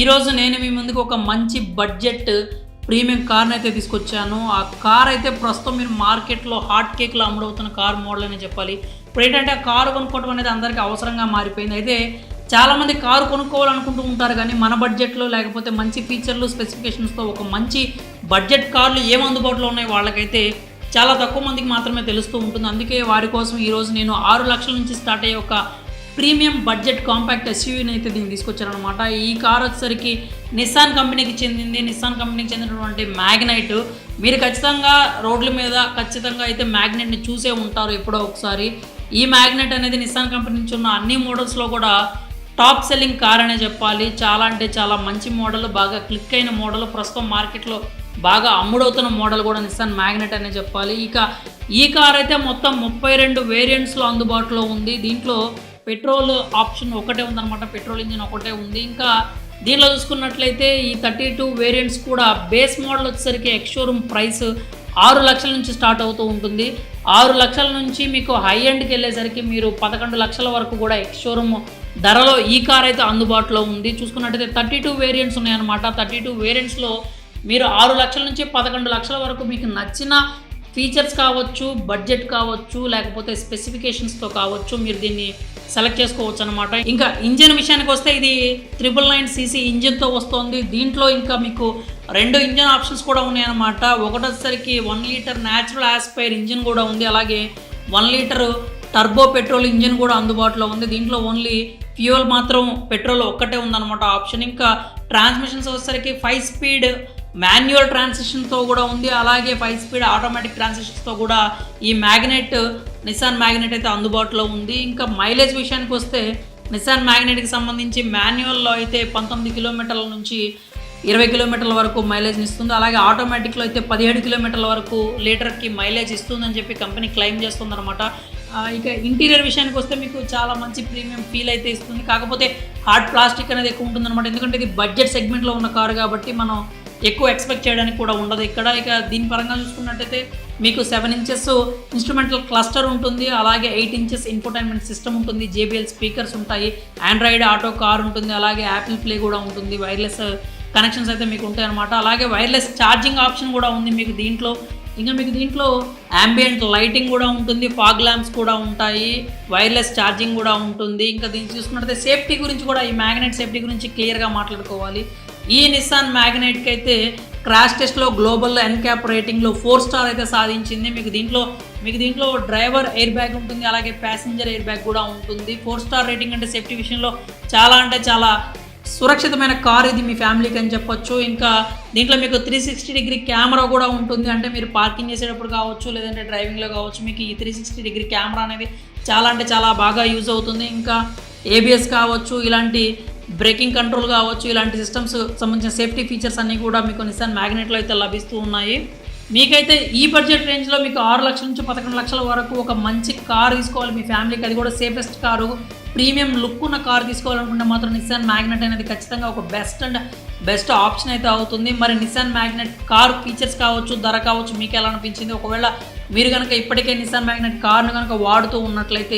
ఈరోజు నేను మీ ముందుకు ఒక మంచి బడ్జెట్ ప్రీమియం కార్ని అయితే తీసుకొచ్చాను. ఆ కార్ అయితే ప్రస్తుతం మీరు మార్కెట్లో హాట్ కేక్లో అమ్ముడవుతున్న కార్ మోడల్ అని చెప్పాలి. ఇప్పుడు ఏంటంటే ఆ కారు కొనుక్కోవడం అనేది అందరికీ అవసరంగా మారిపోయింది. అయితే చాలామంది కారు కొనుక్కోవాలనుకుంటూ ఉంటారు, కానీ మన బడ్జెట్లో లేకపోతే మంచి ఫీచర్లు స్పెసిఫికేషన్స్తో ఒక మంచి బడ్జెట్ కార్లు ఏం అందుబాటులో ఉన్నాయి వాళ్ళకైతే చాలా తక్కువ మందికి మాత్రమే తెలుస్తూ ఉంటుంది. అందుకే వారి కోసం ఈరోజు నేను 6 లక్షల నుంచి స్టార్ట్ అయ్యే ఒక ప్రీమియం బడ్జెట్ కాంపాక్ట్ ఎస్యూవీని అయితే దీన్ని తీసుకొచ్చారనమాట. ఈ కార్ వచ్చేసరికి నిస్సాన్ కంపెనీకి చెందింది. నిస్సాన్ కంపెనీకి చెందినటువంటి మ్యాగ్నైట్. మీరు ఖచ్చితంగా రోడ్ల మీద ఖచ్చితంగా అయితే మ్యాగ్నైట్ని చూసే ఉంటారు ఎప్పుడో ఒకసారి. ఈ మ్యాగ్నైట్ అనేది నిస్సాన్ కంపెనీ నుంచి ఉన్న అన్ని మోడల్స్లో కూడా టాప్ సెల్లింగ్ కార్ అనే చెప్పాలి. చాలా అంటే చాలా మంచి మోడల్, బాగా క్లిక్ అయిన మోడల్, ప్రస్తుతం మార్కెట్లో బాగా అమ్ముడవుతున్న మోడల్ కూడా నిస్సాన్ మ్యాగ్నైట్ అనే చెప్పాలి. ఇక ఈ కార్ అయితే మొత్తం 32 వేరియంట్స్లో అందుబాటులో ఉంది. దీంట్లో పెట్రోల్ ఆప్షన్ ఒకటే ఉందన్నమాట, పెట్రోల్ ఇంజిన్ ఒకటే ఉంది. ఇంకా దీనిలో చూసుకున్నట్లయితే ఈ 32 వేరియంట్స్ కూడా బేస్ మోడల్ వచ్చేసరికి ఎక్స్ షోరూమ్ ప్రైస్ 6 లక్షల నుంచి స్టార్ట్ అవుతూ ఉంటుంది. 6 లక్షల నుంచి మీకు హై ఎండ్కి వెళ్ళేసరికి మీరు 11 లక్షల వరకు కూడా ఎక్స్ షోరూమ్ ధరలో ఈ కార్ అయితే అందుబాటులో ఉంది. చూసుకున్నట్టయితే 32 వేరియంట్స్ ఉన్నాయన్నమాట. 32 వేరియంట్స్లో మీరు 6 లక్షల నుంచి 11 లక్షల వరకు మీకు నచ్చిన ఫీచర్స్ కావచ్చు, బడ్జెట్ కావచ్చు, లేకపోతే స్పెసిఫికేషన్స్తో కావచ్చు, మీరు దీన్ని సెలెక్ట్ చేసుకోవచ్చు అనమాట. ఇంకా ఇంజిన్ విషయానికి వస్తే ఇది 999cc ఇంజిన్తో వస్తుంది. దీంట్లో ఇంకా మీకు 2 ఇంజిన్ ఆప్షన్స్ కూడా ఉన్నాయన్నమాట. ఒకటి వచ్చేసరికి 1 లీటర్ న్యాచురల్ ఆస్పైర్ ఇంజిన్ కూడా ఉంది. అలాగే 1 లీటర్ టర్బో పెట్రోల్ ఇంజిన్ కూడా అందుబాటులో ఉంది. దీంట్లో ఓన్లీ ఫ్యూయల్ మాత్రం పెట్రోల్ ఒక్కటే ఉందన్నమాట ఆప్షన్. ఇంకా ట్రాన్స్మిషన్స్ వచ్చేసరికి 5 స్పీడ్ మాన్యువల్ ట్రాన్సిషన్తో కూడా ఉంది. అలాగే 5 స్పీడ్ ఆటోమేటిక్ ట్రాన్సిషన్స్తో కూడా ఈ నిస్సాన్ మ్యాగ్నైట్ అయితే అందుబాటులో ఉంది. ఇంకా మైలేజ్ విషయానికి వస్తే నిస్సాన్ మ్యాగ్నైట్కి సంబంధించి మాన్యువల్లో అయితే 19 కిలోమీటర్ల నుంచి 20 కిలోమీటర్ల వరకు మైలేజ్ని ఇస్తుంది. అలాగే ఆటోమేటిక్లో అయితే 17 కిలోమీటర్ల వరకు లీటర్కి మైలేజ్ ఇస్తుందని చెప్పి కంపెనీ క్లెయిమ్ చేస్తుందన్నమాట. ఇక ఇంటీరియర్ విషయానికి వస్తే మీకు చాలా మంచి ప్రీమియం ఫీల్ అయితే ఇస్తుంది. కాకపోతే హార్డ్ ప్లాస్టిక్ అనేది ఎక్కువ ఉంటుందన్నమాట. ఎందుకంటే ఇది బడ్జెట్ సెగ్మెంట్లో ఉన్న కారు కాబట్టి మనం ఎక్కువ ఎక్స్పెక్ట్ చేయడానికి కూడా ఉండదు ఇక్కడ. ఇక దీని పరంగా చూసుకున్నట్టయితే మీకు 7 ఇంచెస్ ఇన్స్ట్రుమెంటల్ క్లస్టర్ ఉంటుంది. అలాగే 8 ఇంచెస్ ఇన్ఫోటైన్మెంట్ సిస్టమ్ ఉంటుంది. JBL స్పీకర్స్ ఉంటాయి. ఆండ్రాయిడ్ ఆటో కార్ ఉంటుంది. అలాగే యాపిల్ ప్లే కూడా ఉంటుంది. వైర్లెస్ కనెక్షన్స్ అయితే మీకు ఉంటాయి అనమాట. అలాగే వైర్లెస్ ఛార్జింగ్ ఆప్షన్ కూడా ఉంది మీకు దీంట్లో. ఇంకా మీకు దీంట్లో యాంబియంట్ లైటింగ్ కూడా ఉంటుంది. ఫాగ్ ల్యాంప్స్ కూడా ఉంటాయి. వైర్లెస్ ఛార్జింగ్ కూడా ఉంటుంది. ఇంకా దీన్ని చూసుకున్నట్లయితే సేఫ్టీ గురించి కూడా, ఈ మ్యాగ్నైట్ సేఫ్టీ గురించి క్లియర్గా మాట్లాడుకోవాలి. ఈ నిస్సాన్ మ్యాగ్నైట్కి అయితే క్రాష్ టెస్ట్లో గ్లోబల్ ఎన్క్యాప్ రేటింగ్లో 4 స్టార్ అయితే సాధించింది. మీకు దీంట్లో డ్రైవర్ ఎయిర్ బ్యాగ్ ఉంటుంది. అలాగే ప్యాసింజర్ ఎయిర్ బ్యాగ్ కూడా ఉంటుంది. 4 స్టార్ రేటింగ్ అంటే సేఫ్టీ విషయంలో చాలా అంటే చాలా సురక్షితమైన కార్ ఇది మీ ఫ్యామిలీకి అని చెప్పొచ్చు. ఇంకా దీంట్లో మీకు 360 డిగ్రీ కెమెరా కూడా ఉంటుంది. అంటే మీరు పార్కింగ్ చేసేటప్పుడు కావచ్చు, లేదంటే డ్రైవింగ్లో కావచ్చు, మీకు ఈ 360 డిగ్రీ కెమెరా అనేది చాలా అంటే చాలా బాగా యూజ్ అవుతుంది. ఇంకా ABS కావచ్చు, ఇలాంటి బ్రేకింగ్ కంట్రోల్ కావచ్చు, ఇలాంటి సిస్టమ్స్ సంబంధించిన సేఫ్టీ ఫీచర్స్ అన్నీ కూడా మీకు నిస్సాన్ మ్యాగ్నైట్లో అయితే లభిస్తూ ఉన్నాయి. మీకైతే ఈ బడ్జెట్ రేంజ్లో మీకు 6 లక్షల నుంచి 11 లక్షల వరకు ఒక మంచి కార్ తీసుకోవాలి మీ ఫ్యామిలీకి, అది కూడా సేఫెస్ట్ కారు, ప్రీమియం లుక్ ఉన్న కార్ తీసుకోవాలనుకుంటే మాత్రం నిస్సాన్ మ్యాగ్నైట్ అనేది ఖచ్చితంగా ఒక బెస్ట్ ఆప్షన్ అయితే అవుతుంది. మరి నిస్సాన్ మ్యాగ్నైట్ కార్ ఫీచర్స్ కావచ్చు, ధర కావచ్చు, మీకు ఎలా అనిపించింది? ఒకవేళ మీరు కనుక ఇప్పటికే నిస్సాన్ మ్యాగ్నైట్ కార్ను కనుక వాడుతూ ఉన్నట్లయితే